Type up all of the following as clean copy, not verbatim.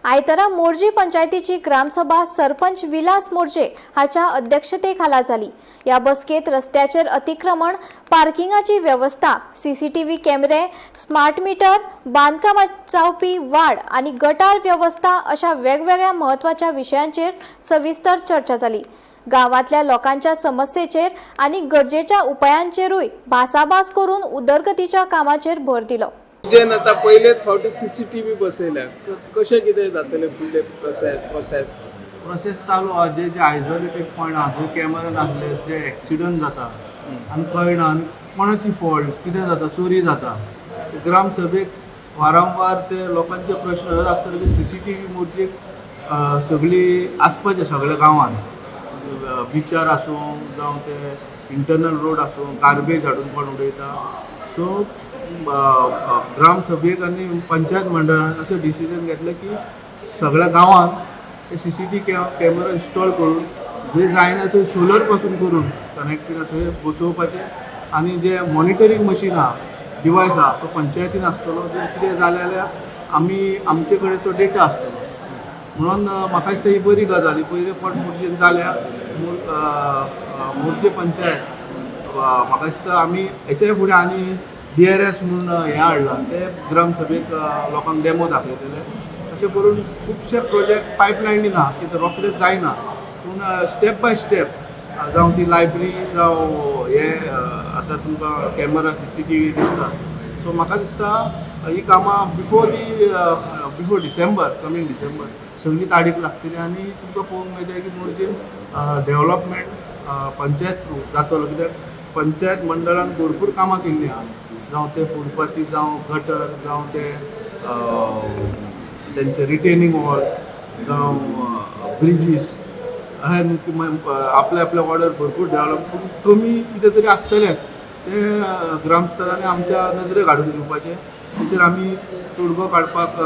आयतारा मोर्जी पंचायतीची ग्रामसभा सरपंच विलास मोर्जे हाच्या अध्यक्षतेखाला जाली। या बसकेत रस्त्याचेर अतिक्रमण, पार्किंगाची व्यवस्था, सीसीटीव्ही कॅमेरे, स्मार्ट मीटर, बांधकामात जावपी वाढ आणि गटार व्यवस्था अशा वेगवेगळ्या महत्त्वाच्या विषयांचेर सविस्तर चर्चा जाली। गावातल्या लोकांच्या समस्येचेर आणि गरजेच्या उपायांचेरूय भासाभास करून उदरगतीच्या कामाचेर भर दिलो। आता पहिलेच फावटी सीसीटीव्ही बसयल्या, कशें कितें जातलें फुडले प्रोसेस चालू आहा। जे आयसोलेटेड पॉयंट आहा थंय कॅमेरा नासले, जे एक्सिडंट जाता आनी कळना, आनी कोणाची फॉल्ट कितें जाता, चोरी जाता। ग्रामसभेक वारंवार ते लोकांचे प्रश्न हे आसतले की सीसीटीव्ही मोर्जेक सगळी आसपाचे सगळ्या गांवांत, बिचार आसूं जावं ते इंटरनल रोड आसूं, गार्बेज हाडून कोण उडयता। सो ग्रामसभेक आनी पंचायत मंडळान अशें डिसिजन घेतलें की सगळ्या गांवांत सीसीटीव्ही कॅमेरा इन्स्टॉल करून जे जायना थंय सोलर पासून करून कनेक्टेड थंय बसोवपाचे, आनी जे मॉनिटरींग मशीन आहा, डिवायस आहा, तो पंचायतीन आसतलो। जर कितें जालें जाल्यार आमी आमचे कडेन तो डेटा आसतलो। म्हणून म्हाका दिसता ही बरी गजाल। ही पयले फावट मोर्जेन जाल्या मोर्जे पंचायत। म्हाका दिसता आमी हेचे फुडें आनी DRS म्हणून हें हाडलां, ते ग्रामसभेक लोकांक डेमो दाखयतले। अशें करून खुबशे प्रोजेक्ट पायपलायनीन आहा की ते रोखडेच जायना, पूण स्टेप बाय स्टेप जावं ती लायब्ररी जावं हे आतां तुमकां कॅमेरा सीसीटीव्ही दिसता। सो म्हाका दिसता ही कामां बिफोर डिसेंबर, कमींग डिसेंबर सगळी तारीख लागतली, आनी तुमकां पळोवंक मेळटलें की मोर्जेन डेव्हलपमेंट पंचायत थ्रू जातलो। कित्याक पंचायत मंडळान भरपूर कामां केल्लीं आहा, जावं ते फुटपाथी, जावं गटर, जावं ते तेंचे रिटेनिंग वॉल, जावं ब्रिजीस, आपल्या आपल्या वार्डार भरपूर डेव्हलप, पूण कमी कितें तरी आसतलेंच ते ग्रामस्तरांनी आमच्या नजरेक हाडून दिवपाचें। तेचेर आमी तोडगो काडपाक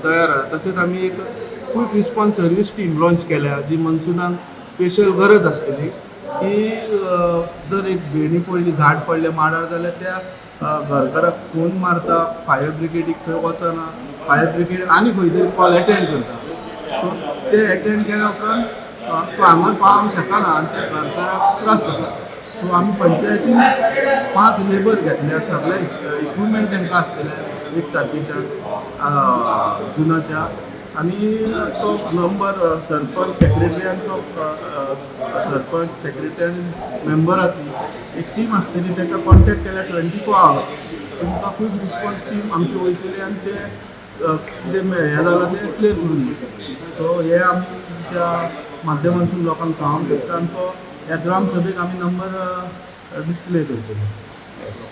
तयार आसा। तशेंच आमी एक quick response service team launch केल्या, जी मनसुनाक स्पेशल गरज आसतली की जर एक भेंडी पडली, झाड पडलें माडार, जाल्यार त्या घरकाराक फोन मारता, फायर ब्रिगेडीक थंय वचना, फायर ब्रिगेड आनी खंय तरी कॉल एटेंड करता। सो ते एटेंड केल्या उपरांत तो हांगा पावंक शकना आनी त्या घरकाराक त्रास जाता। सो आमी पंचायतीन 5 लेबर घेतले, सगळे इक्विपमेंट तांकां आसतले 1 तारखेच्यान जुनाच्या, आनी तो नंबर सरपंच सेक्रेटरी आनी तो सरपंच सेक्रेटरी मेंबराची एक टीम आसतली, ताका कॉन्टेक्ट केल्यार 24 hours तुमकां क्विक रिस्पॉन्स टीम आमची वयतली आनी ते कितें हें जालां तें क्लियर करून दितले। सो हे आमी तुमच्या माध्यमांतसून लोकांक सांगूंक शकता, आनी तो ह्या ग्रामसभेक आमी नंबर डिस्प्ले करतले।